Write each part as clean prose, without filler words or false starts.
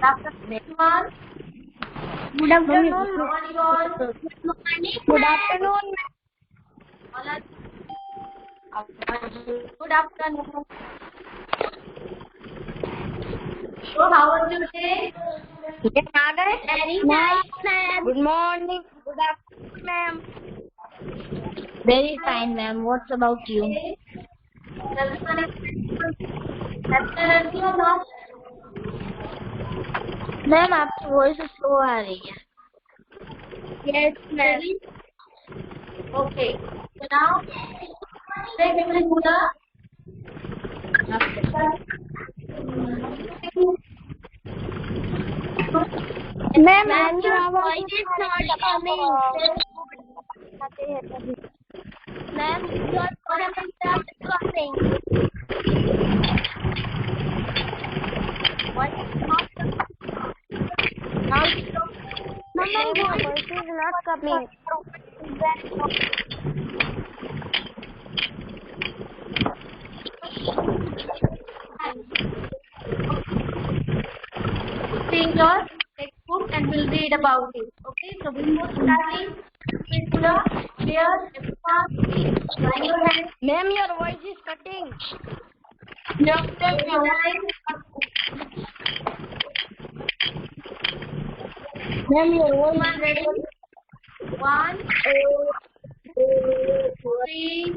After everyone. Good afternoon. Good afternoon. Good afternoon. So how are you today? Very nice, ma'am. Good morning. Good afternoon, ma'am. Very fine, ma'am. What about you? Everyone is happy or not? Ma'am आपकी voice slow आ रही है. Yes, ma'am. Okay. So now, today we will do the Ma'am, your voice is not coming. Ma'am, your voice is not coming. What? Now, ma'am, your voice is not coming. Take your textbook and we'll read about it. Okay, so before starting, please do the clear everyone. Join your hands. Ma'am, your voice is cutting. Ma'am, your voice Everyone ready? 1, 2, 3,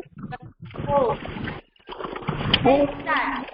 4. Let's start.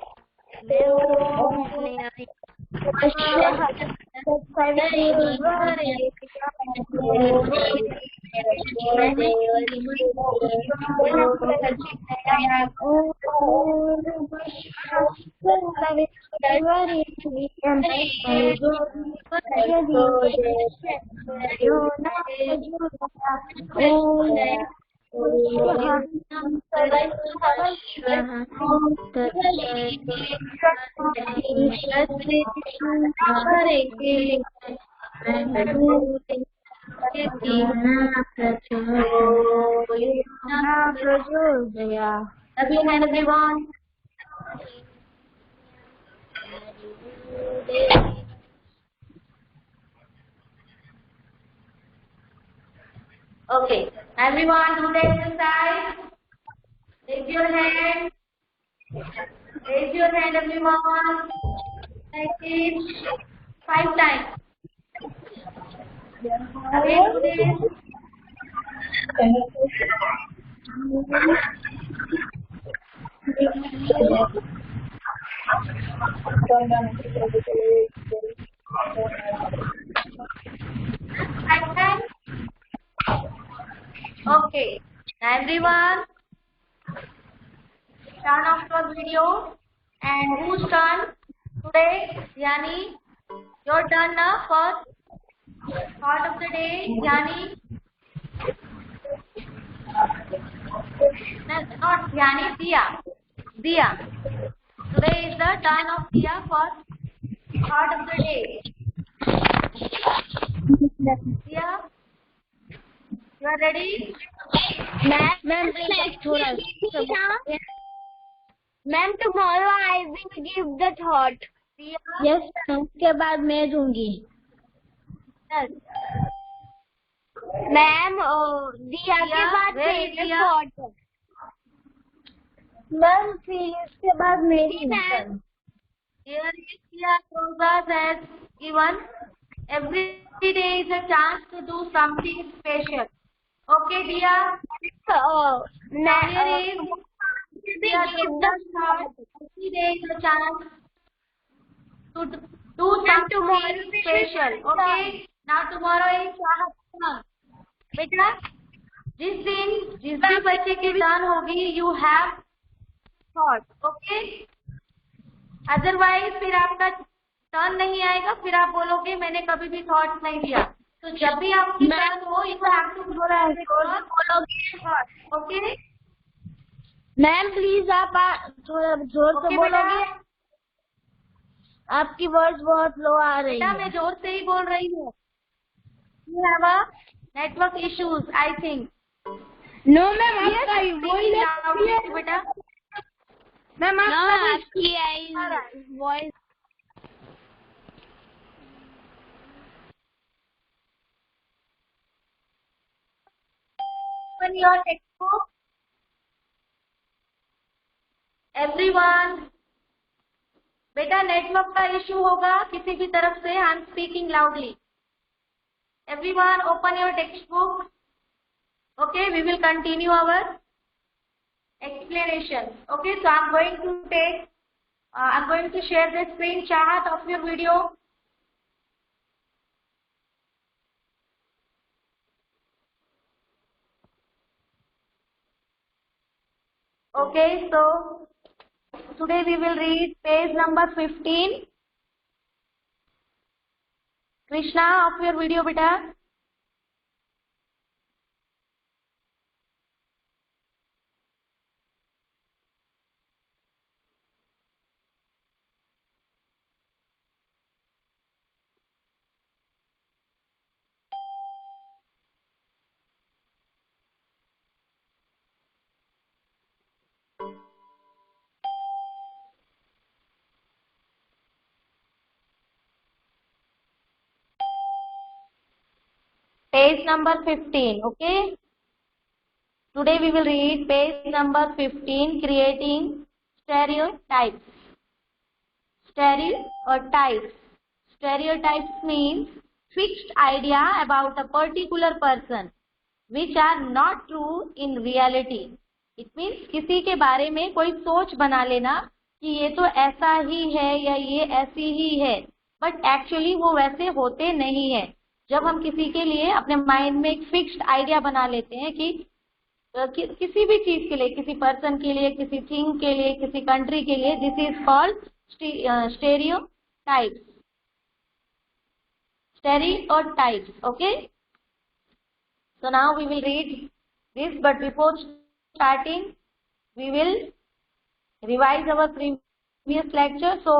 Everyone. Okay, everyone do the exercise. Raise your hand. Raise your hand, everyone. Like it 5 times. Again do this. Five times. Okay, everyone. Turn off your video. And whose turn today? Yani, your turn now. First thought of the day. Yani. No, not Yani. Dia. Dia. Today is the turn of Dia for thought of the day. Dia, you are ready? Ma'am, Ma'am, tomorrow I will give the thought. Dia, Yes, उसके बाद मैं दूंगी. yes. Ma'am दिया के बाद where is मेरे Dia? Thought. Ma'am फिर इसके बाद मेरी Here is Dia Rosas has given. Every day is a chance to do something special. Okay, Dia? Here is Dia Rosas thought. Every day is a chance to do something special. Okay? Now tomorrow is Shahat turn. बेटा जिस भी बच्चे की turn होगी you have thought. Okay, otherwise फिर आपका turn नहीं आएगा, फिर आप बोलोगे मैंने कभी भी थॉट नहीं दिया. तो जब भी आपकी टर्न हो यू हैव टू बोलोगे. ओके मैम प्लीज आप थोड़ा जोर से बोलोगे. आपकी वॉइस बहुत लो आ रही बेटा है. मैं जोर से ही बोल रही हूँ. You have a network issues I think. No ma'am आपका वॉइस बेटा मैम आपकी voice open your textbook. Everyone. बेटा नेटवर्क का इशू होगा किसी भी तरफ से. I am speaking loudly. Everyone open your textbook. Okay, we will continue our explanation. Okay, so I'm going to share the screen chat of your video. Okay, so today we will read page number 15. Krishna, off your video, beta. Page number 15, okay? Today we will read page number 15, creating stereotypes. Stereotypes. Stereotypes means fixed idea about a particular person which are not true in reality. It means किसी के बारे में कोई सोच बना लेना कि ये तो ऐसा ही है या ये ऐसी ही है, बट एक्चुअली वो वैसे होते नहीं है. जब हम किसी के लिए अपने माइंड में एक फिक्स्ड आइडिया बना लेते हैं कि किसी भी चीज के लिए, किसी पर्सन के लिए, किसी थिंग के लिए, किसी कंट्री के लिए, this is called stereotypes. Stereotypes, okay? So now we will read this, but before starting, we will revise our previous lecture. So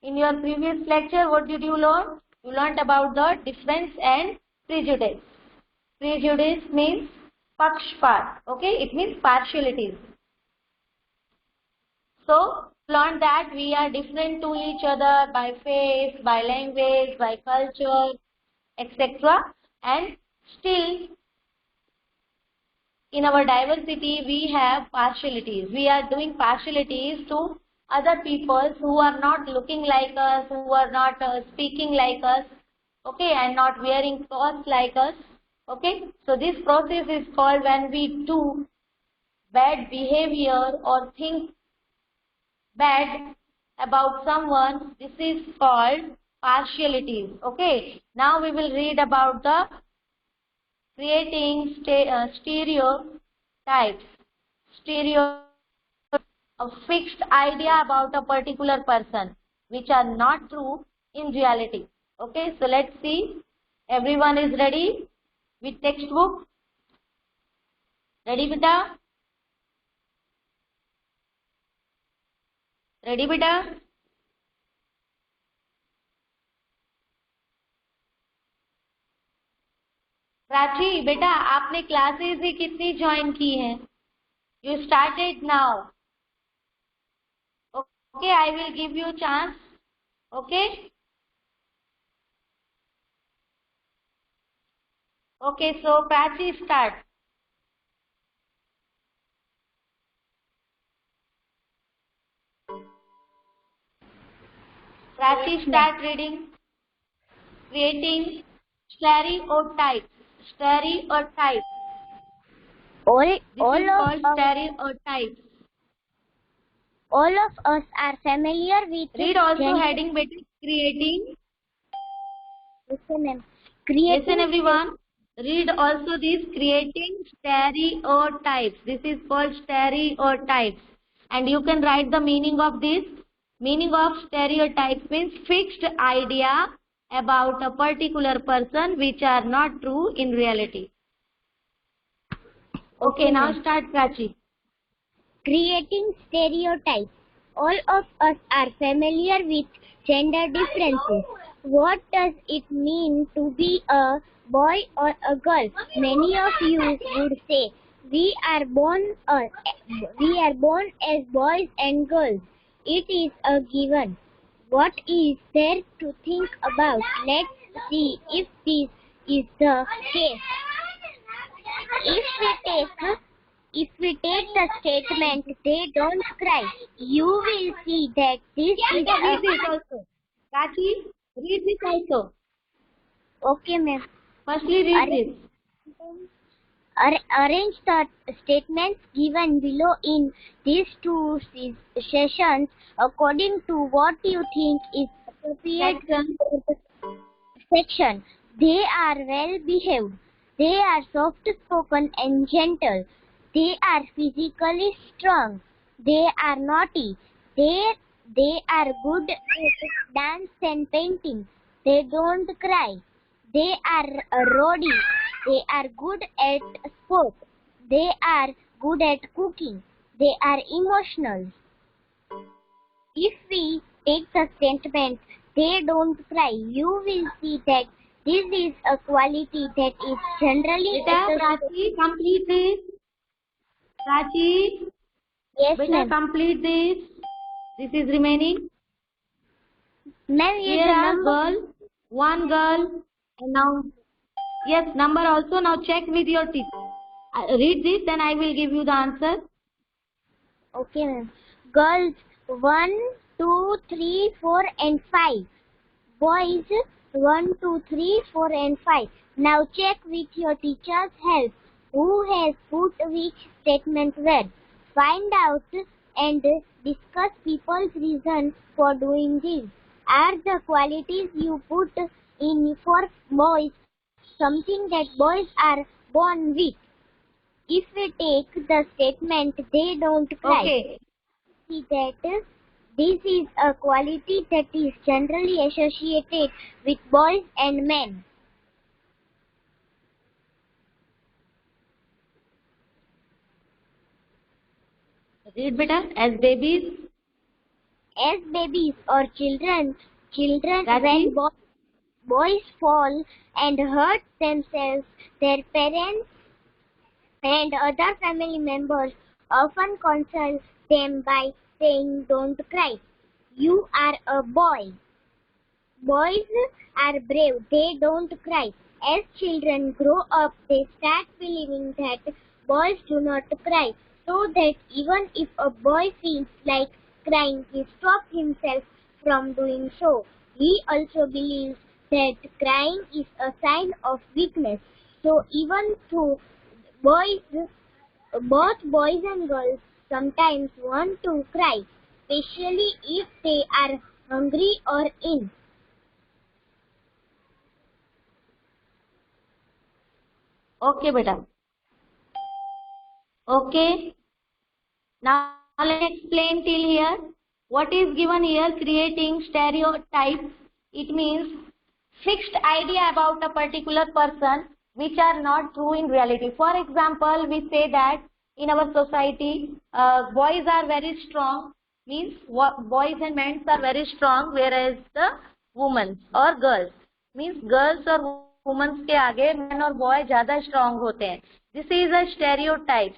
in your previous lecture, what did you learn? You learned about the difference and prejudice. Prejudice means pakshpat, okay? It means partialities. So learned that we are different to each other by face, by language, by culture, etc. And still in our diversity we have partialities. We are doing partialities to other people who are not looking like us, who are not speaking like us, okay, and not wearing clothes like us, okay. So this process is called, when we do bad behavior or think bad about someone, this is called partialities, okay. Now we will read about the creating stereotypes. A fixed idea about a particular person which are not true in reality. Okay, so let's see. Everyone is ready with textbook? Ready beta? Ready beta? Prachi बेटा आपने classes ही कितनी join की हैं? You started now. Okay, I will give you chance. Okay? Okay, so Prachi, start. Prachi, start reading. Creating stereotypes. Stereotypes. This is called stereotypes. All of us are familiar with. Read also heading better. Creating. Listen, ma'am. Listen everyone. Read also this, creating stereotypes. This is called stereotypes. And you can write the meaning of this. Meaning of stereotypes means fixed idea about a particular person which are not true in reality. Okay, now start Prachi. Creating stereotypes. All of us are familiar with gender differences. What does it mean to be a boy or a girl? Many of you would say we are born as boys and girls. It is a given. What is there to think about? Let's see if this is the case. If we take the statement they don't cry, you will see that this is Read this also. Prachi, read this also. okay, ma'am. Firstly, read this. Arrange the statements given below in these two sessions according to what you think is appropriate for the section. They are well behaved. They are soft spoken and gentle. They are physically strong. They are naughty. They are good at dance and painting. They don't cry. They are rowdy. They are good at sport. They are good at cooking. They are emotional. If we take the statement they don't cry, you will see that this is a quality that is generally Beta, Prachi, complete this. Prachi, yes, beta, ma'am. complete this. This is remaining. Ma'am, Here are girl, one girl, and now yes, number also. Now check with your teacher. Read this, then I will give you the answer. Okay, ma'am. Girls 1, 2, 3, 4, and 5. Boys 1, 2, 3, 4, and 5. Now check with your teacher's help. Who has put which statement where? Find out and discuss people's reason for doing this. Are the qualities you put in for boys something that boys are born with? If we take the statement they don't cry, Okay. see that this is a quality that is generally associated with boys and men. Read beta. As babies. As babies or children, That's when it. boys fall and hurt themselves, their parents and other family members often console them by saying, "Don't cry. You are a boy." Boys are brave, they don't cry. As children grow up, they start believing that boys do not cry, so that even if a boy feels like crying, he stops himself from doing so. He also believes that crying is a sign of weakness. So even though both boys and girls sometimes want to cry, especially if they are hungry or in. Okay, beta. Okay. Now let's explain till here. What is given here? Creating stereotypes. It means fixed idea about a particular person which are not true in reality. For example, we say that in our society, boys are very strong. Means boys and men are very strong, whereas the women or girls means girls or women के आगे men और boy ज़्यादा strong होते हैं. This is a stereotypes.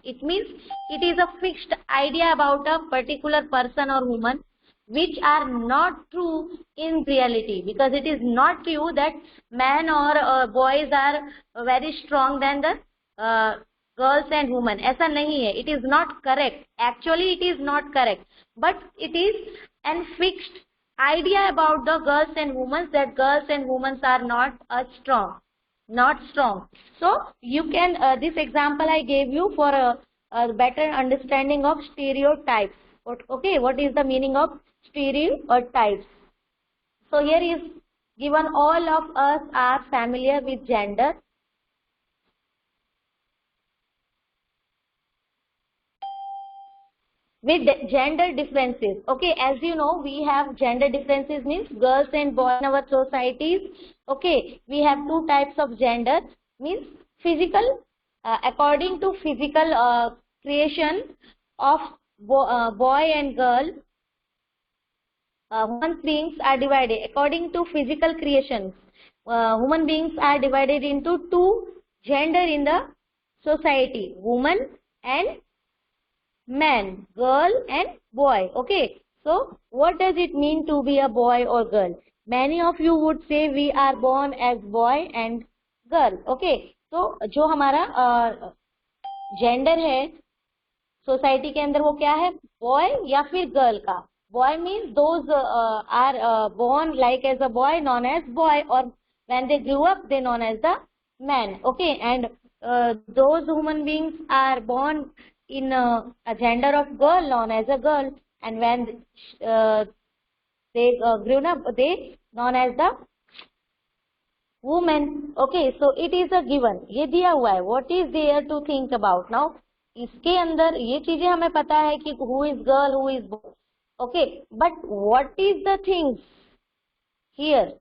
It means it is a fixed idea about a particular person or woman which are not true in reality, because it is not true that men or boys are very strong than the girls and women. ऐसा नहीं है. It is not correct. Actually, it is not correct. But it is an fixed idea about the girls and women that girls and women are not strong. So you can this example I gave you for a better understanding of stereotypes. Okay, what is the meaning of stereotypes? So here is given all of us are familiar with gender. With gender differences. Okay, as you know, we have gender differences means girls and boys in our societies. Okay, we have two types of gender means physical, according to physical creation of boy and girl. Human beings are divided according to physical creations. Human beings are divided into two gender in the society: woman and man, girl and boy. Okay, so what does it mean to be a boy or girl? Many of you would say we are born as boy and girl. Okay, तो जो हमारा gender है society के अंदर वो क्या है, boy या फिर गर्ल का. Boy means those are born like as a boy known as boy, or when they grew up they known as the man. Okay, and those human beings are born in a gender of girl known as a girl, and when they grown up they known as the woman. Okay, so it is a given, ये दिया हुआ है. what is there to think about now? इसके अंदर ये चीजें हमें पता है कि who is girl, who is boy. Okay, but what is the things here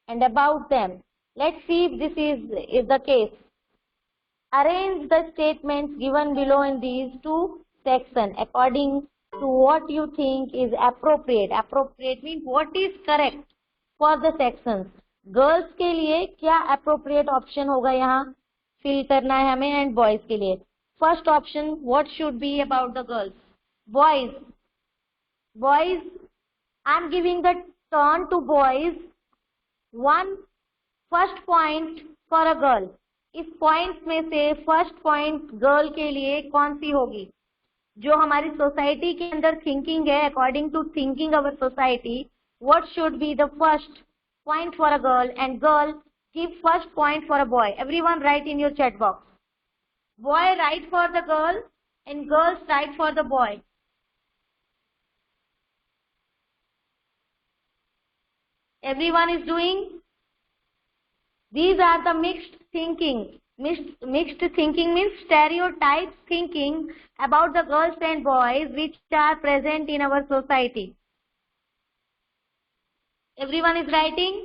and about them? Let's see if this is the case. Arrange the statements given below in these two sections according to what you think is appropriate. Appropriate means what is correct for the sections. Girls के लिए क्या appropriate option होगा यहाँ fill करना है हमें, and boys के लिए. First option, what should be about the girls. Boys, I am giving the turn to boys. One first point for a girl. इस पॉइंट में से फर्स्ट पॉइंट गर्ल के लिए कौन सी होगी? जो हमारी सोसाइटी के अंदर थिंकिंग है, according to thinking our society, what should be the first point for a girl, and girl give first point for a boy. Everyone write in your chat box. Boy write for the girl and girls write for the boy. Everyone is doing. These are the mixed thinking. Mixed thinking means stereotype thinking about the girls and boys which are present in our society. Everyone is writing.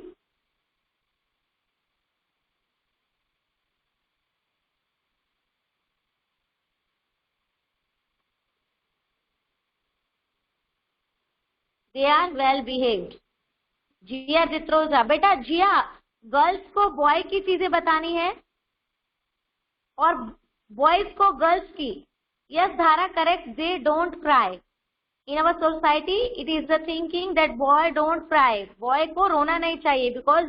They are well behaved. जिया जित्रोजा, बेटा जिया, girls को boy की चीजें बतानी है और boys को girls की. Yes धारा, correct. They don't cry. In our society, it is the thinking that boy don't cry. Boy को रोना नहीं चाहिए because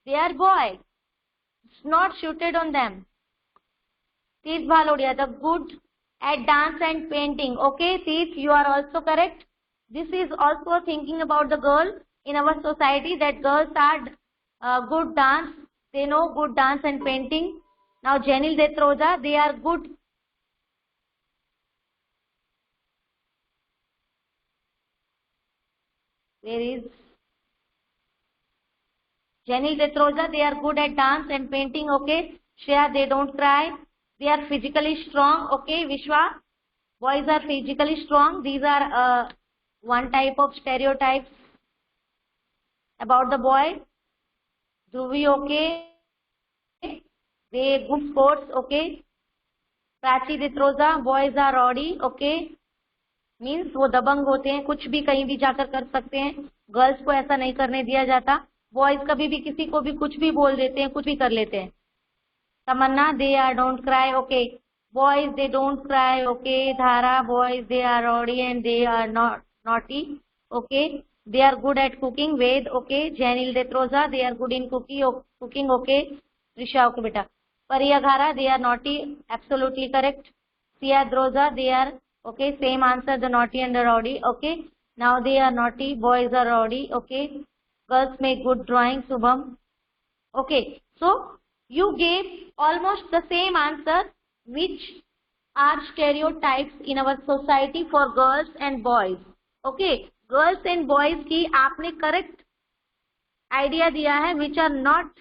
they are boy. It's not suited on them. Teeth Bhalodia, the good at dance and painting. Okay, Teeth, you are also correct. This is also thinking about the girl in our society, that girls are good dance. They know good dance and painting. Now Janil Detroja, they are good. There is Janil Detroja, they are good at dance and painting. Okay. Shreya, they don't cry. They are physically strong. Okay. Vishwa, boys are physically strong. These are one type of stereotypes about the boy. Dhruvi, okay. They good sports. Okay. Prachi Detroja, boys are rowdy. Okay. Means वो दबंग होते हैं, कुछ भी कहीं भी जाकर कर सकते हैं. गर्ल्स को ऐसा नहीं करने दिया जाता. बॉयज कभी भी किसी को भी कुछ भी बोल देते हैं, कुछ भी कर लेते हैं. Tamanna, they are don't cry. Okay. Boys they don't cry. Okay. Dhara, boys they are rowdy and they are not naughty. Okay. They are good at cooking. Ved, okay. Jainil Detroja, they are good in cooking. Okay. Risha, okay बेटा. परिया घारा, they are naughty. Absolutely correct. Sia Droza, they are okay. Same answer, the naughty and the rowdy. Okay. Now they are naughty. Boys are rowdy. Okay. Girls make good drawing. Subham. Okay. So you gave almost the same answer, which are stereotypes in our society for girls and boys. Okay. Girls and boys की आपने correct idea दिया है, which are not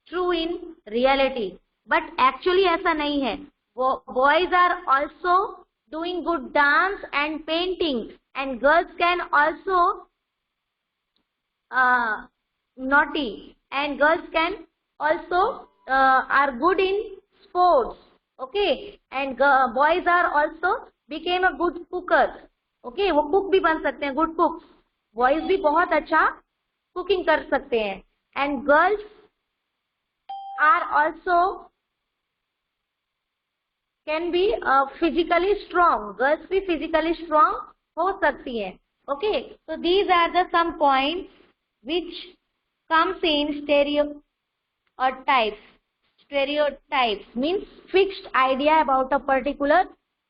true in reality. But actually ऐसा नहीं है. Boys are also doing good dance and painting, and girls can also naughty, and girls can also are good in sports. Okay, and boys are also became a good cooker. Okay, वो cook भी बन सकते हैं, good cooks. Boys भी बहुत अच्छा cooking कर सकते हैं, and girls are also can be physically strong. Girls भी physically strong हो सकती हैं. Okay, so these are the some points which comes in stereotypes. stereotypes means fixed idea about a particular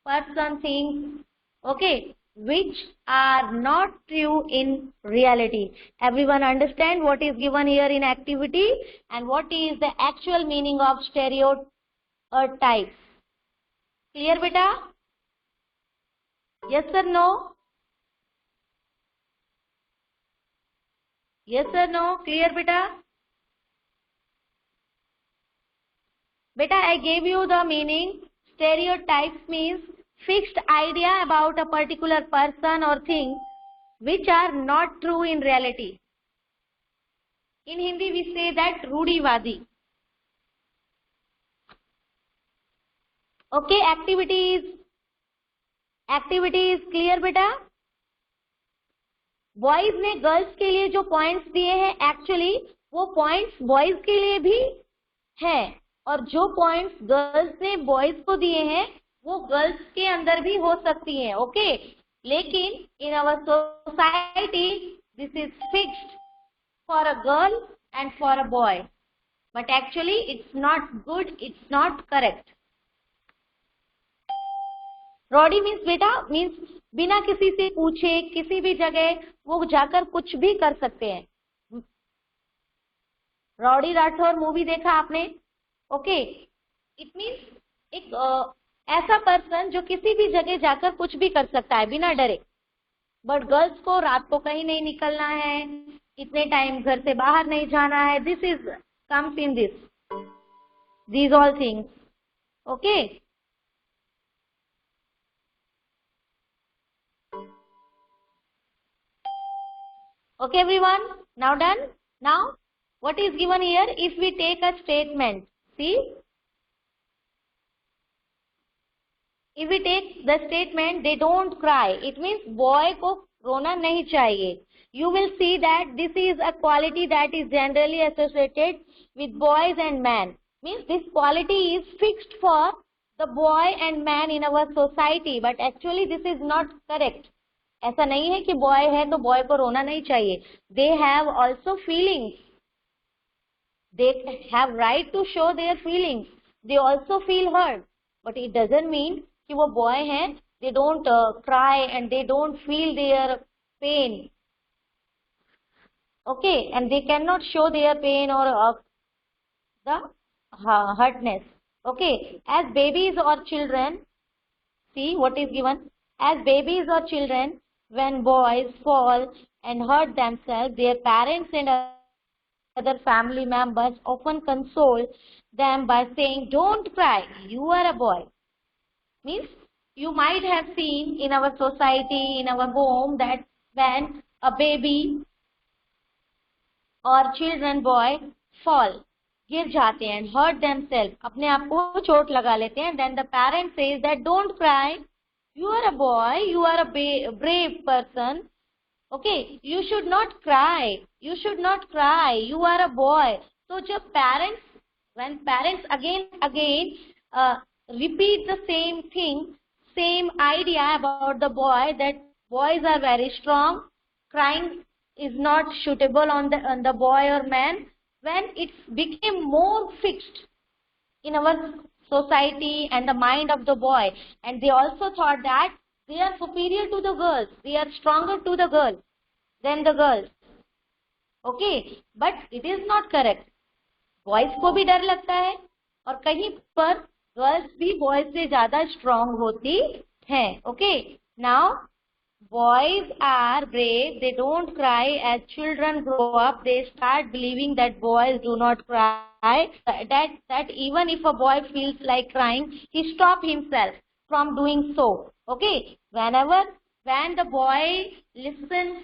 person, thing, okay, which are not true in reality. Everyone understand what is given here in activity and what is the actual meaning of stereotypes? Clear beta? Yes or no? Yes or no? Clear beta? Beta, I gave you the meaning. Stereotypes means fixed idea about a particular person or thing which are not true in reality. In Hindi we say that रूढ़िवादी. Okay, activity is clear बेटा? Boys ने girls के लिए जो points दिए हैं actually वो points boys के लिए भी हैं और जो पॉइंट्स गर्ल्स ने बॉयज को दिए हैं वो गर्ल्स के अंदर भी हो सकती हैं. ओके, लेकिन in our society this is fixed for a girl and for a boy, but actually it's not good, it's not correct. रॉडी मीन्स बेटा मीन्स बिना किसी से पूछे किसी भी जगह वो जाकर कुछ भी कर सकते हैं. रॉडी राठौर मूवी देखा आपने? ओके, इट मीन्स एक ऐसा पर्सन जो किसी भी जगह जाकर कुछ भी कर सकता है बिना डरे. बट गर्ल्स को रात को कहीं नहीं निकलना है, इतने टाइम घर से बाहर नहीं जाना है. This is comes in these all things. Okay, okay everyone, now done. Now what is given here? If we take a statement, see, if we take the statement they don't cry, it means boy को रोना नहीं चाहिए. You will see that this is a quality that is generally associated with boys and men. Means this quality is fixed for the boy and man in our society, but actually this is not correct. ऐसा नहीं है कि boy है तो boy को रोना नहीं चाहिए. They have also feelings, they have right to show their feelings, they also feel hurt, but it doesn't mean कि वो बॉय हैं they don't cry and they don't feel their pain. Okay, and they can not show their pain और the hurtness. Okay, as babies और children, see what is given. As babies or children, when boys fall and hurt themselves, their parents and other family members often console them by saying, "Don't cry, you are a boy." Means you might have seen in our society, in our home, that when a baby or children boy fall, गिर जाते हैं, hurt themselves, अपने आप को चोट लगा लेते हैं, then the parent says that don't cry, you are a boy, you are a brave person, okay, you should not cry, you should not cry, you are a boy. So जब parents, when parents again repeat the same thing, same idea about the boy, that boys are very strong, crying is not suitable on the boy or man, when it became more fixed in our society and the mind of the boy, and they also thought that they are superior to the girls, they are stronger to the girl than the girls. Okay, but it is not correct. Boys को भी डर लगता है और कहीं पर girls भी boys से ज्यादा स्ट्रांग होती हैं. Okay, now boys are brave, they don't cry. As children grow up, they start believing that boys do not cry, that even if a boy feels like crying, he stop himself from doing so. Okay, when the boy listens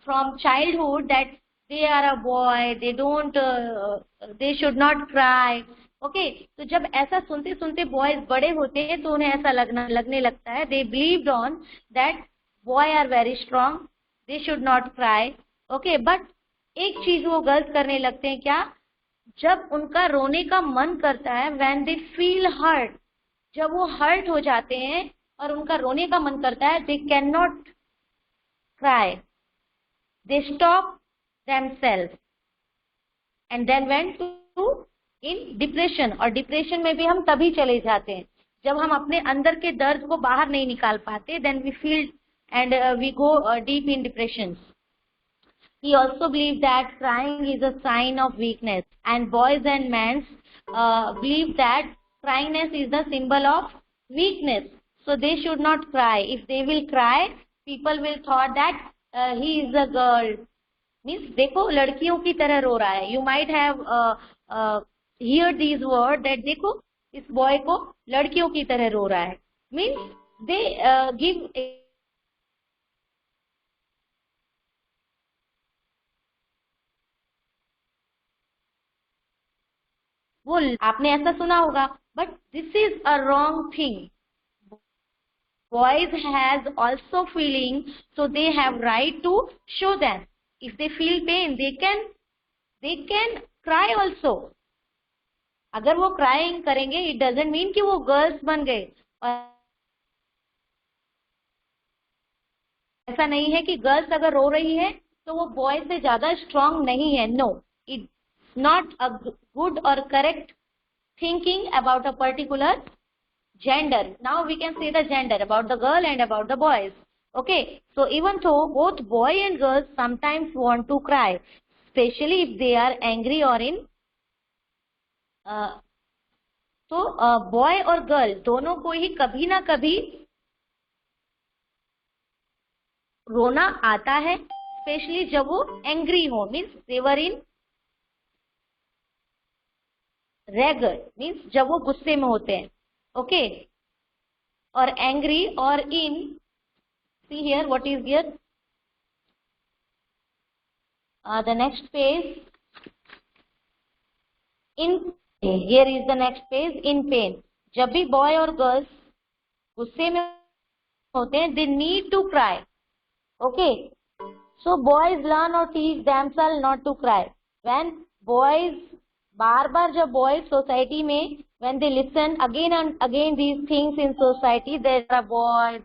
from childhood that they are a boy, they should not cry. Okay, तो जब ऐसा सुनते सुनते boys बड़े होते हैं तो उन्हें ऐसा लगने लगता है, they believed on that boy are very strong, they should not cry. Okay, but एक चीज वो गर्ल्स करने लगते हैं, क्या? जब उनका रोने का मन करता है, when they feel hurt, जब वो हर्ट हो जाते हैं और उनका रोने का मन करता है, they cannot cry, they stop themselves and then went to in depression, और डिप्रेशन में भी हम तभी चले जाते हैं जब हम अपने अंदर के दर्द को बाहर नहीं निकाल पाते. Then we feel and we go deep in depressions. He also believed that crying is a sign of weakness, and boys and men believe that cryingness is the symbol of weakness. So they should not cry. If they will cry, people will thought that he is a girl. Means देखो लड़कियों की तरह रो रहा है. You might have heard these words that देखो इस boy को लड़कियों की तरह रो रहा है. Means they give वो आपने ऐसा सुना होगा. But this is a wrong thing. Boys has also feeling, so they have right to show them. If they feel pain, they can cry also. अगर वो crying करेंगे, it doesn't mean कि वो girls बन गए. ऐसा नहीं है कि गर्ल्स अगर रो रही है तो वो बॉय से ज्यादा स्ट्रांग नहीं है. No, it's not a good और correct thinking about a particular gender. Now we can say the gender about the girl and about the boys. Okay, so even though both boy and girls sometimes want to cry, especially if they are angry or in तो boy और girl दोनों को ही कभी ना कभी रोना आता है, स्पेशली जब वो एंग्री हो. मीन्स देवर इन रेगर, मीन्स जब वो गुस्से में होते हैं. ओके, और एंग्री और in, see here what is here the next page. In here is the next page. In pain. जब भी बॉय और गर्ल्स गुस्से में होते हैं, they need to cry. Okay, so boys learn और teach themselves not to cry. When boys बार बार जब बॉयज सोसाइटी में when they listen again and again these things in society, there are boys,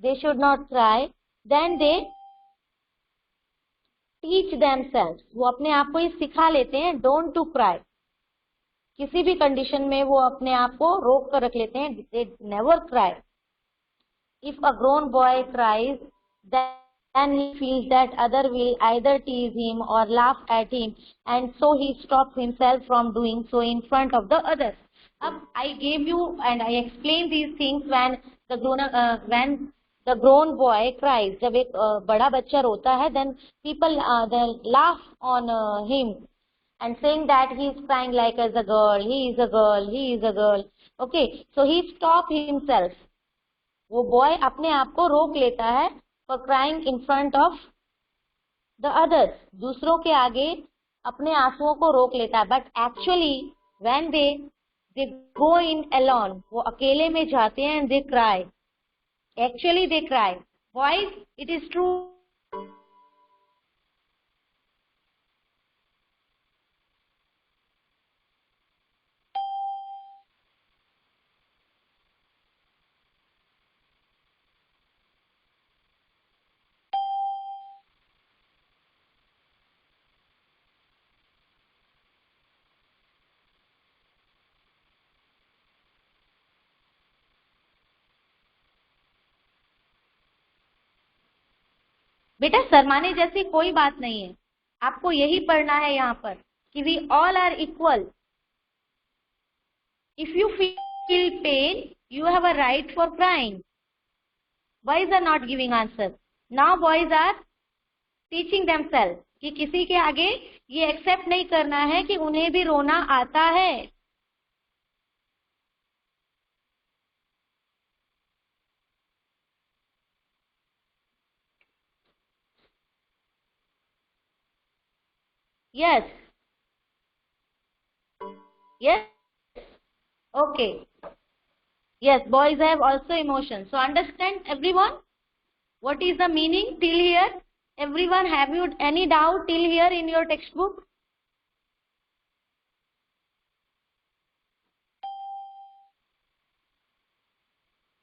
they should not cry, then they teach themselves. वो अपने आप को ही सिखा लेते हैं don't to cry. किसी भी कंडीशन में वो अपने आप को रोक कर रख लेते हैं. they never cry. If a grown boy cries, then he feels that other will either tease him or laugh at him, and so he stops himself from doing so in front of the others. अब I gave you and I explained these things when the grown boy cries. जब एक बड़ा बच्चा रोता है, then people they laugh on him and saying that he is crying like as a girl, he is a girl, he is a girl. Okay, so he stop himself. वो boy अपने आप को रोक लेता है for crying in front of the others. दूसरों के आगे अपने आंसुओं को रोक लेता है. But actually when they go in alone, वो अकेले में जाते हैं and they cry. Actually they cry. Boys, it is true. बेटा शर्माने जैसी कोई बात नहीं है. आपको यही पढ़ना है यहाँ पर कि we all are equal. If you feel pain, you have a right for crying. Boys are not giving answer. Now boys are teaching themselves कि किसी के आगे ये एक्सेप्ट नहीं करना है कि उन्हें भी रोना आता है. Yes. Yes. Okay. Yes, boys have also emotions. So understand everyone what is the meaning till here? Everyone, have you any doubt till here in your textbook?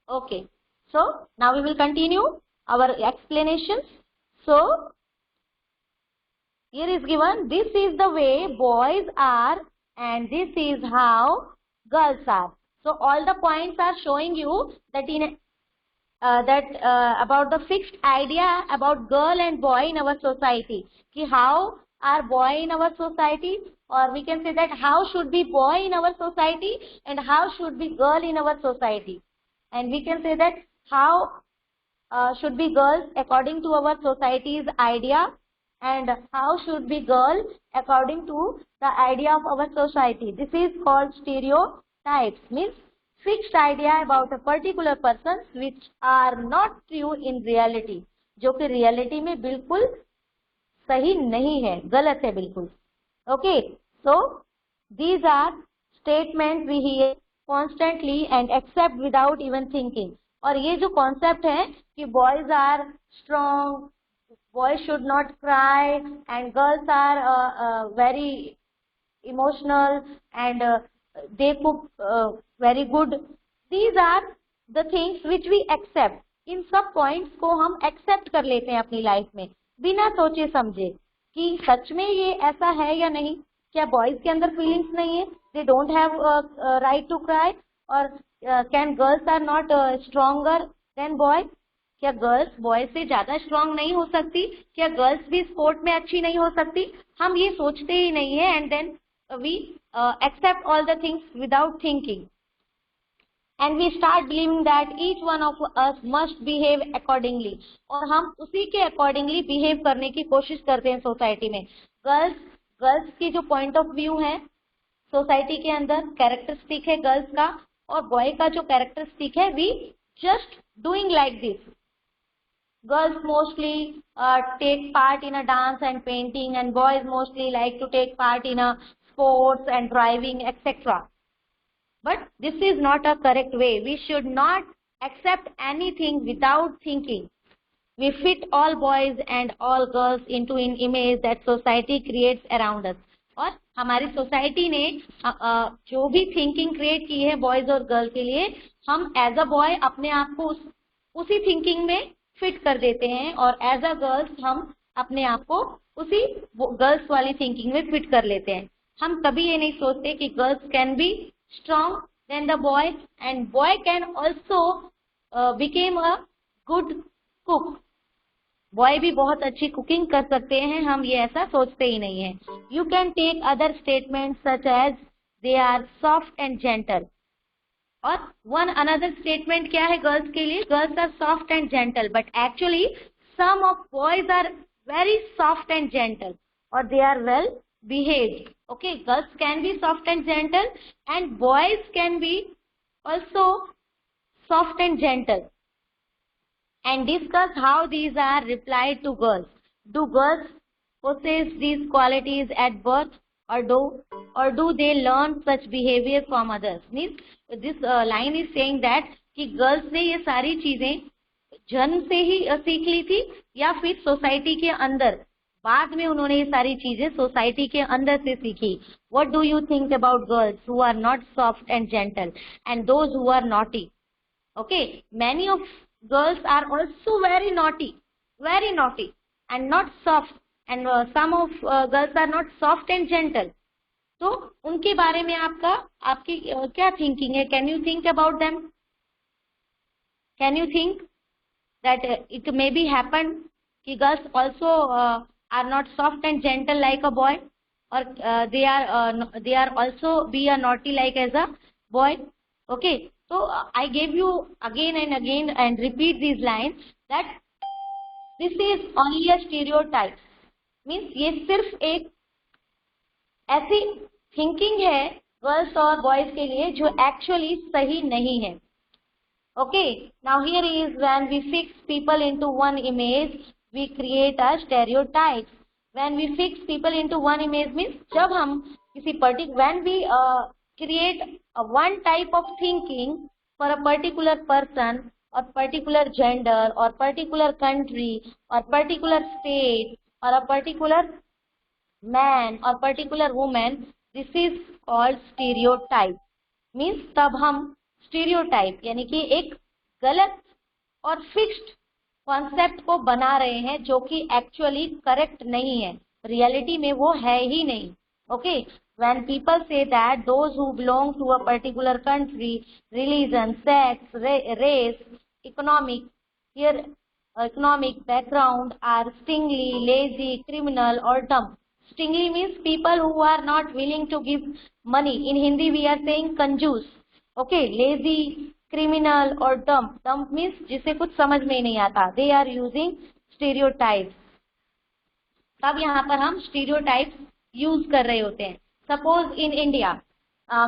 Okay. So now we will continue our explanations. So here is given, this is the way boys are and this is how girls are. So all the points are showing you that about the fixed idea about girl and boy in our society. Ki how are boy in our society, or we can say that how should be boy in our society and how should be girl in our society. And we can say that how should be girls according to our society's idea, and how should be girl according to the idea of our society. This is called stereotypes, means fixed idea about a particular person which are not true in reality, जो कि reality में बिल्कुल सही नहीं है, गलत है बिल्कुल. Okay, so these are statements we hear constantly and accept without even thinking. और ये जो concept है कि boys are strong, boys should not cry, and girls are very emotional, and they cook very good. These are the things which we accept. इन सब points को हम accept कर लेते हैं अपनी life में बिना सोचे समझे कि सच में ये ऐसा है या नहीं. क्या बॉयज के अंदर फीलिंग्स नहीं है? They don't have right to cry. और can girls are not stronger than boy? क्या गर्ल्स बॉयज से ज्यादा स्ट्रांग नहीं हो सकती? क्या गर्ल्स भी स्पोर्ट में अच्छी नहीं हो सकती? हम ये सोचते ही नहीं है, and then we accept all the things without thinking, and we start believing that each one of us must behave accordingly. और हम उसी के accordingly behave करने की कोशिश करते हैं सोसाइटी में. गर्ल्स की जो पॉइंट ऑफ व्यू है सोसाइटी के अंदर, कैरेक्टरिस्टिक है गर्ल्स का, और बॉय का जो कैरेक्टरिस्टिक है, we just doing like this. Girls mostly take part in a dance and painting, and boys mostly like to take part in a sports and driving, etc. But this is not a correct way. We should not accept anything without thinking. We fit all boys and all girls into an image that society creates around us. और हमारी society ने जो भी thinking create की है boys और girl के लिए, हम एज अ बॉय अपने आप को उसी थिंकिंग में फिट कर देते हैं, और एज अ गर्ल्स हम अपने आप को उसी गर्ल्स वाली थिंकिंग में फिट कर लेते हैं. हम कभी ये नहीं सोचते कि girls can be strong than the boy, and boy can also become a good cook. Boy भी बहुत अच्छी कुकिंग कर सकते हैं, हम ये ऐसा सोचते ही नहीं है. You can take other statements such as they are soft and gentle. और one another statement क्या है गर्ल्स के लिए? Girls are soft and gentle, but actually some of boys are very soft and gentle, or they are well behaved. Okay, girls can be soft and gentle, and boys can be also soft and gentle. And discuss how these are replied to girls. Do girls possess these qualities at birth, or do they learn such behavior from others? Means this line is saying that कि girls ने ये सारी चीजें जन्म से ही सीख ली थी, या फिर सोसाइटी के अंदर बाद में उन्होंने ये सारी चीजें सोसाइटी के अंदर से सीखी. What do you think about girls who are not soft and gentle, and those who are naughty? Okay, many of girls are also very naughty, and not soft, and some of girls are not soft and gentle. तो उनके बारे में आपकी क्या thinking है? Can you think about them? Can you think that it may be happen कि girls also are not soft and gentle like a boy, or they are also be a naughty like as a boy? Okay, so I gave you again and again and repeat these lines that this is only a stereotype. Means ये सिर्फ एक ऐसी thinking है girls और boys के लिए जो actually सही नहीं है. Okay, now here is when we fix people into one image, we create a stereotype. When we fix people into one image means जब हम किसी when we create a one type of thinking for a particular person, or particular gender, or particular country, or particular state, or a particular man or particular woman, this is called stereotype. Means तब हम stereotype यानी कि एक गलत और fixed concept को बना रहे हैं जो कि एक्चुअली करेक्ट नहीं है, रियलिटी में वो है ही नहीं. Okay, when people say that those who belong to a particular country, religion, sex, race, economic here economic background are stingly, lazy, criminal or dumb. Stingly means people who are not willing to give money. In Hindi we are saying कंजूस. Okay, lazy, criminal or dumb. Dumb means जिसे कुछ समझ में नहीं आता. They are using stereotypes. तब यहाँ पर हम stereotypes यूज कर रहे होते हैं. Suppose in India,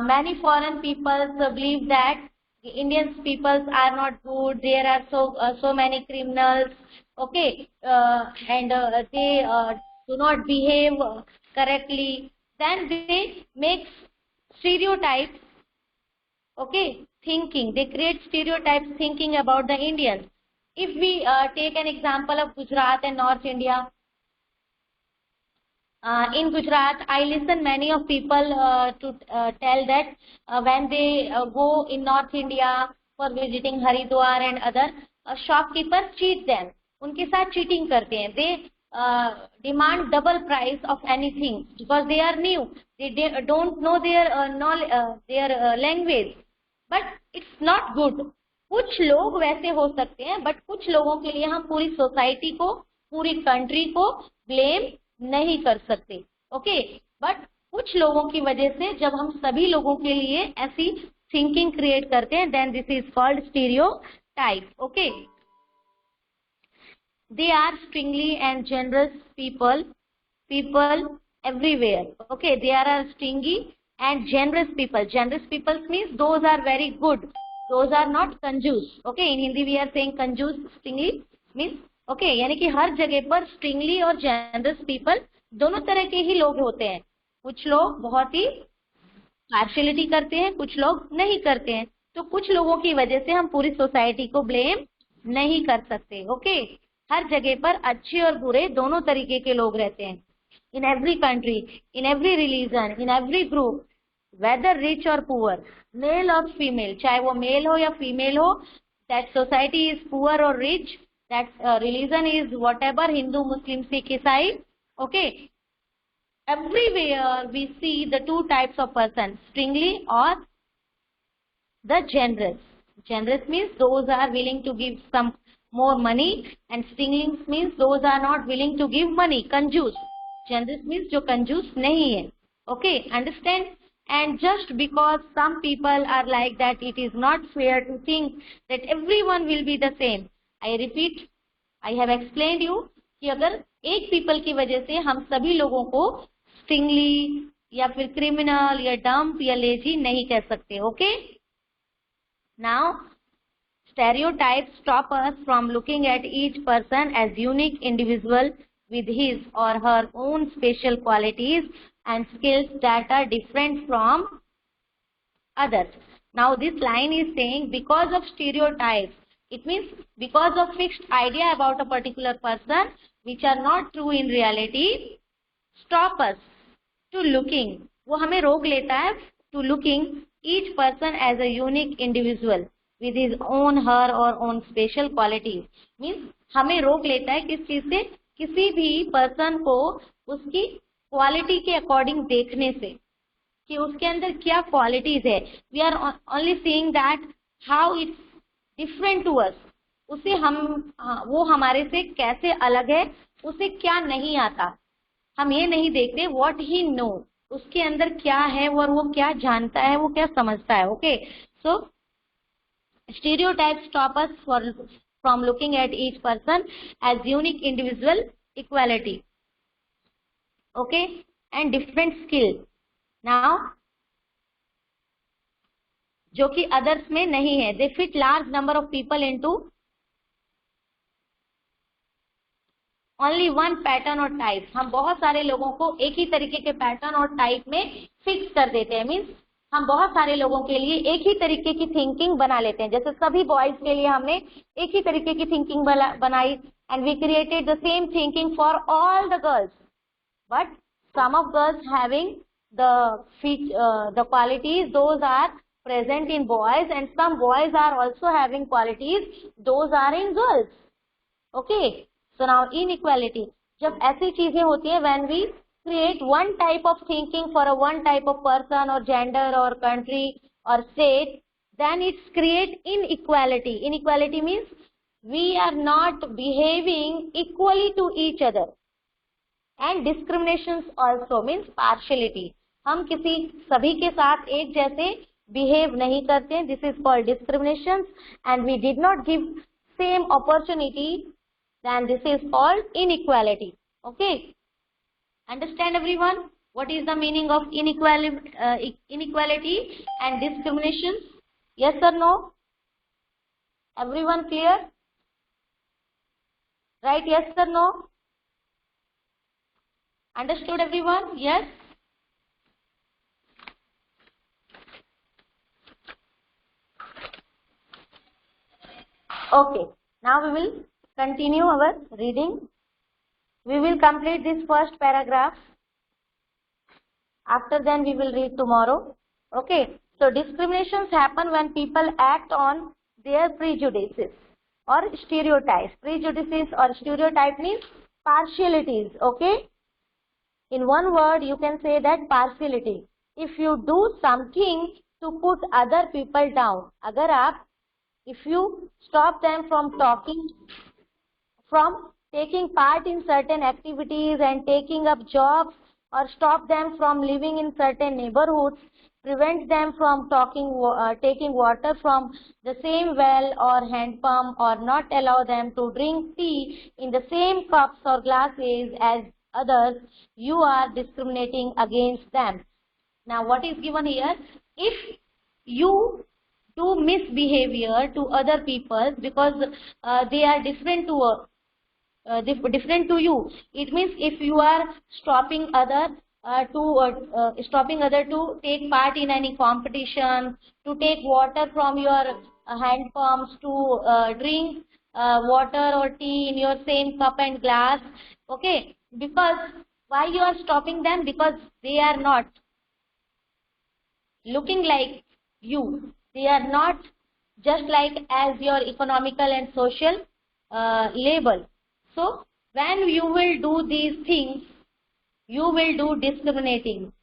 many foreign peoples believe that Indian peoples are not good. There are so many criminals. Okay, and they do not behave correctly. Then they make stereotypes. Okay, thinking. They create stereotypes thinking about the Indians. If we take an example of Gujarat and North India. In Gujarat, I listen many of people to tell that when they go in North India for visiting Haridwar and other, shopkeepers cheat them. उनके साथ cheating करते हैं. They demand double price of anything because they are new. They don't know their language. But it's not good. कुछ लोग वैसे हो सकते हैं, but कुछ लोगों के लिए हम पूरी सोसाइटी को, पूरी कंट्री को ब्लेम नहीं कर सकते. ओके, बट कुछ लोगों की वजह से जब हम सभी लोगों के लिए ऐसी थिंकिंग क्रिएट करते हैं, then this is called stereotype. Okay, they are stingy and generous people everywhere. Okay, they are stingy and generous people. Generous people means those are very good. Those are not कंजूस. Okay, in Hindi we are saying कंजूस, stingy means okay, यानी कि हर जगह पर स्ट्रिंगली और generous people दोनों तरह के ही लोग होते हैं. कुछ लोग बहुत ही पार्शियलिटी करते हैं, कुछ लोग नहीं करते हैं. तो कुछ लोगों की वजह से हम पूरी सोसाइटी को ब्लेम नहीं कर सकते. ओके, हर जगह पर अच्छे और बुरे दोनों तरीके के लोग रहते हैं. In every country, in every religion, in every group, whether rich और पुअर, मेल और फीमेल, चाहे वो मेल हो या फीमेल हो, दैट सोसाइटी इज पुअर और rich, that religion is whatever, Hindu, Muslim, Sikh, Isai. Okay, everywhere we see the two types of person, stringly or the generous. Generous means those are willing to give some more money, and stringly means those are not willing to give money, कंजूस. Generous means जो कंजूस नहीं है. Okay, understand? And just because some people are like that, it is not fair to think that everyone will be the same. I repeat, I have explained you कि अगर एक people की वजह से हम सभी लोगों को स्टिंगली या फिर क्रिमिनल या डम्प या लेजी नहीं कह सकते. Okay, now stereotypes stop us from looking at each person as unique individual with his or her own special qualities and skills that are different from others. Now this line is saying because of stereotypes, it means because of fixed idea about a particular person which are not true in reality, stop us to looking, वो हमें रोक लेता है to looking each person as a unique individual with his own, her or own special qualities. Means हमें रोक लेता है किस चीज से, किसी भी पर्सन को उसकी क्वालिटी के अकॉर्डिंग देखने से कि उसके अंदर क्या क्वालिटीज है. We are only seeing that how it's different to us. उसे हम वो हमारे से कैसे अलग है, उसे क्या नहीं आता. हम ये नहीं देखते व्हाट ही नो, उसके अंदर क्या है और वो क्या जानता है, वो क्या समझता है. Okay, so stereotypes stop us from looking at each person as unique individual, equality, okay, and different skill. Now जो कि others में नहीं है, they fit large number of people into only one pattern or type. हम बहुत सारे लोगों को एक ही तरीके के पैटर्न और टाइप में फिक्स कर देते हैं. मीन्स हम बहुत सारे लोगों के लिए एक ही तरीके की थिंकिंग बना लेते हैं. जैसे सभी बॉयज के लिए हमने एक ही तरीके की थिंकिंग बनाई, and we created the same thinking for all the girls. But some of girls having the qualities those are present in boys, and some boys are also having qualities those are in girls. Okay, so now inequality, जब ऐसी चीजें होती है when we create one type of thinking for a one type of person or gender or country or state, then it's create inequality. Inequality means we are not behaving equally to each other. And discriminations also means partiality. हम किसी सभी के साथ एक जैसे behave नहीं करते. This is called discriminations, and we did not give same opportunity, then this is called inequality. Okay, understand everyone what is the meaning of inequality and discrimination? Yes or no? Everyone clear? Right? Yes or no? Understood everyone? Yes? Okay, now we will continue our reading. We will complete this first paragraph. After then we will read tomorrow. Okay, so discriminations happen when people act on their prejudices or stereotypes. Prejudices or stereotype means partialities. Okay, in one word you can say that partiality. If you do something to put other people down, अगर आप, if you stop them from talking, from taking part in certain activities and taking up jobs, or stop them from living in certain neighborhoods, prevent them from taking water from the same well or hand pump, or not allow them to drink tea in the same cups or glasses as others, you are discriminating against them. Now what is given here? If you do misbehavior to other people because they are different to you, it means if you are stopping other to take part in any competition, to take water from your hand pumps, to drink water or tea in your same cup and glass. Okay, because why you are stopping them? Because they are not looking like you. They are not just like as your economical and social label. So when you will do these things, you will do discriminating.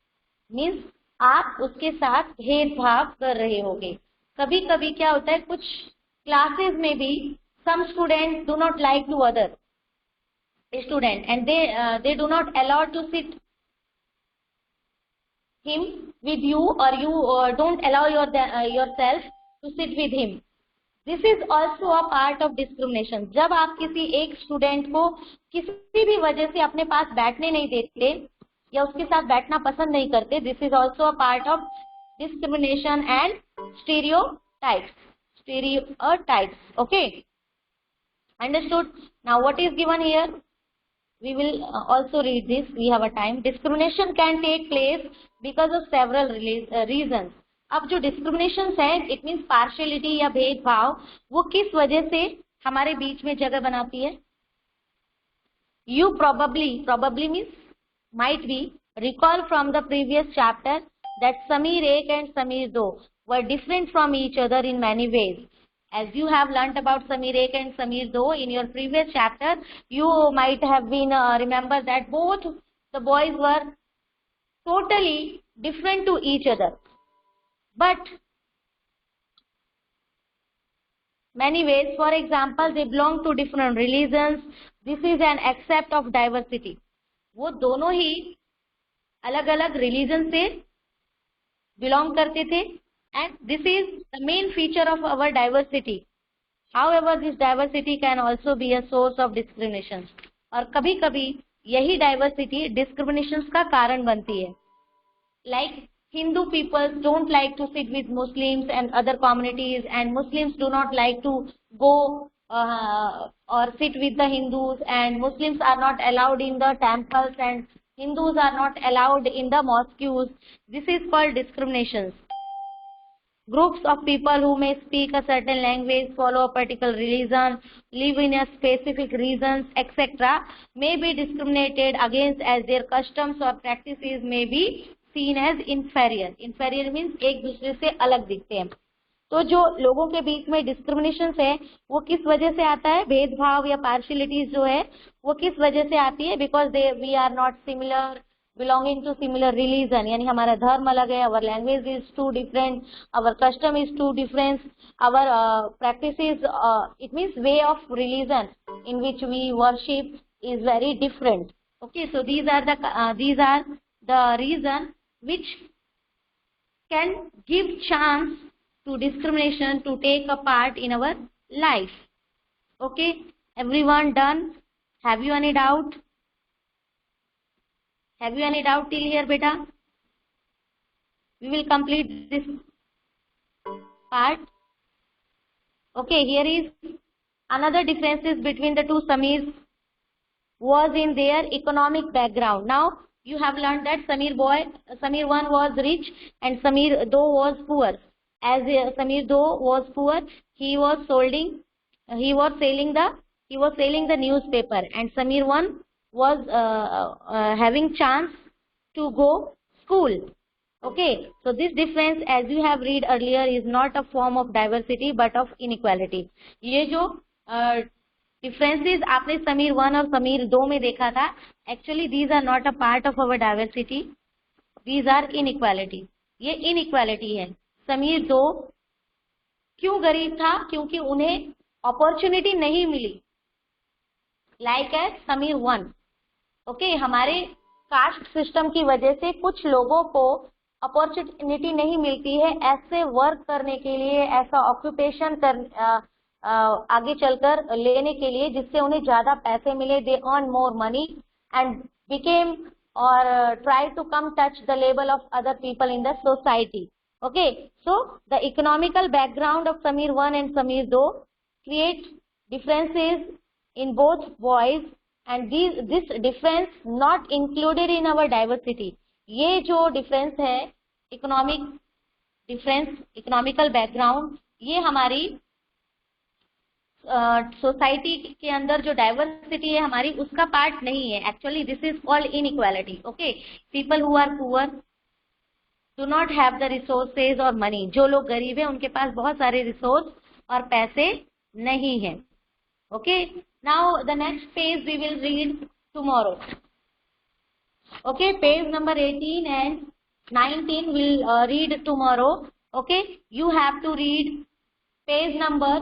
Means आप उसके साथ भेदभाव कर रहे होगे. कभी कभी क्या होता है, कुछ क्लासेस में भी some students do not like to other student and they do not allow to sit him with you, or you don't allow yourself to sit with him. This is also a part of discrimination. जब आप किसी एक student को किसी भी वजह से अपने पास बैठने नहीं देते या उसके साथ बैठना पसंद नहीं करते, this is also a part of discrimination and stereotypes. Stereotypes. Okay, understood? Now what is given here? We will also read this. We have a time. Discrimination can take place because of several reasons. अब जो discriminations है, it means partiality या भेदभाव, वो किस वजह से हमारे बीच में जगह बनाती है? You probably means might be, recall from the previous chapter that Sameer 1 and Sameer 2 were different from each other in many ways. As you have learnt about Sameer 1 and Sameer 2 in your previous chapter, you might have been remember that both the boys were totally different to each other. But many ways, for example, they belong to different religions. This is an accept of diversity. वो दोनों ही अलग अलग religion से belong करते थे, and this is the main feature of our diversity. However, this diversity can also be a source of discrimination. और कभी कभी यही diversity discriminations का कारण बनती है. Like Hindu people don't like to sit with Muslims and other communities, and Muslims do not like to go or sit with the Hindus, and Muslims are not allowed in the temples and Hindus are not allowed in the mosques. This is called discriminations. Groups of people who may speak a certain language, follow a particular religion, live in a specific regions, etc. may be discriminated against as their customs or practices may be seen as inferior. Inferior means एक दूसरे से अलग दिखते हैं. तो जो लोगों के बीच में डिस्क्रिमिनेशन है वो किस वजह से आता है? भेदभाव या पार्शियलिटीज जो है वो किस वजह से आती है? Because we are not similar, belonging to similar religion, यानी हमारा धर्म अलग है, our language is too different, our custom is too different, our practices, it means way of religion in which we worship is very different. Okay, so these are the reason which can give chance to discrimination to take a part in our life. Okay, everyone done? Have you any doubt? Have you any doubt till here, beta? We will complete this part. Okay, here is another differences between the two Samirs was in their economic background. Now you have learned that Samir 1 was rich and Samir 2 was poor. As Samir 2 was poor, he was selling the newspaper, and Samir 1 was having chance to go school. Okay, so this difference, as you have read earlier, is not a form of diversity but of inequality. ये जो differences आपने समीर 1 और समीर 2 में देखा था, actually these are not a part of our diversity, these are inequality. ये inequality है. समीर 2 क्यों गरीब था? क्योंकि उन्हें अपॉर्चुनिटी नहीं मिली, लाइक एज समीर 1. ओके, हमारे कास्ट सिस्टम की वजह से कुछ लोगों को अपॉर्चुनिटी नहीं मिलती है ऐसे वर्क करने के लिए, ऐसा ऑक्यूपेशन आगे चलकर लेने के लिए जिससे उन्हें ज्यादा पैसे मिले. They earn more money and became और try to come touch the level of other people in the society. Okay, so the economical background of Samir 1 and Samir 2 create differences in both boys, and this difference not included in our diversity. ये जो difference है, economical background, ये हमारी society के अंदर जो diversity है हमारी, उसका पार्ट नहीं है. Actually this is called inequality. Okay, people who are poor do not have the resources or money. जो लोग गरीब हैं उनके पास बहुत सारे रिसोर्स और पैसे नहीं हैं. Okay, now the next page we will read tomorrow. Okay, page number 18 and 19 will read tomorrow. Okay, you have to read page number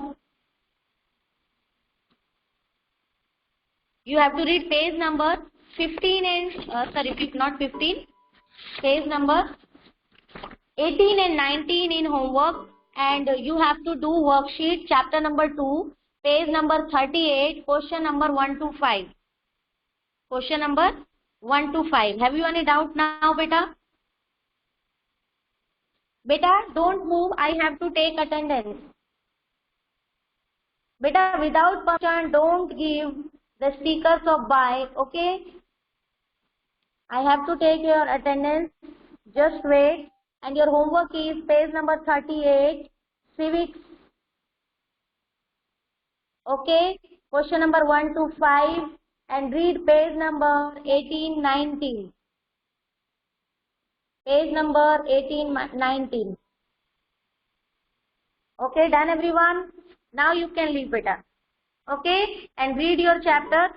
15 and not 15, page number 18 and 19 in homework, and you have to do worksheet chapter number 2, page number 38, question number 1 to 5. Question number 1 to 5. Have you any doubt now, beta? Beta, don't move. I have to take attendance. Beta, without permission, don't give the stickers of bye. Okay? I have to take your attendance. Just wait. And your homework is page number 38, civics. Okay, question number 1 to 5, and read page number 18, 19. Page number 18, 19. Okay, done everyone? Now you can leave, beta. Okay, and read your chapter